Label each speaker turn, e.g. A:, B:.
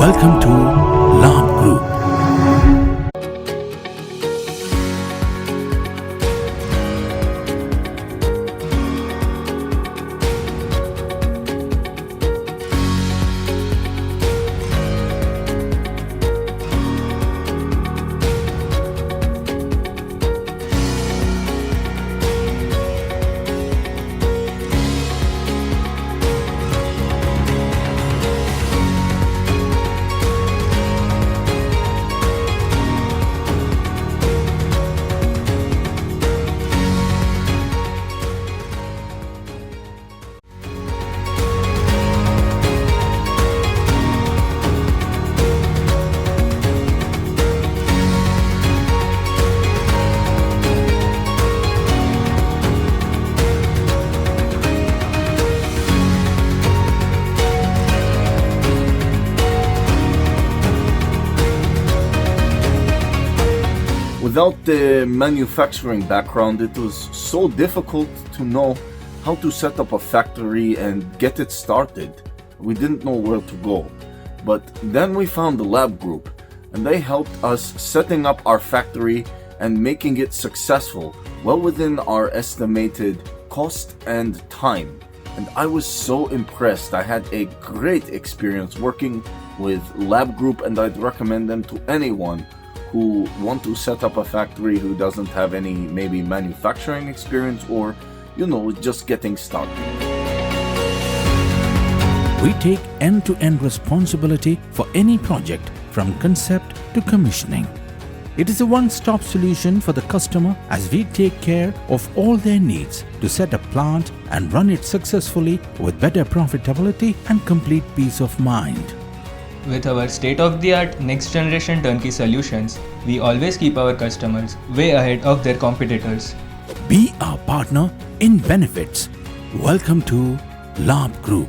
A: Welcome to Labh Group.
B: Without the manufacturing background, it was so difficult to know how to set up a factory and get it started. We didn't know where to go. But then we found the Labh Group, and they helped us setting up our factory and making it successful, well within our estimated cost and time. And I was so impressed. I had a great experience working with Labh Group, and I'd recommend them to anyone who want to set up a factory who doesn't have any maybe manufacturing experience or, just getting started.
A: We take end-to-end responsibility for any project from concept to commissioning. It is a one-stop solution for the customer as we take care of all their needs to set a plant and run it successfully with better profitability and complete peace of mind.
C: With our state-of-the-art next-generation turnkey solutions, we always keep our customers way ahead of their competitors.
A: Be our partner in benefits. Welcome to Labh Group.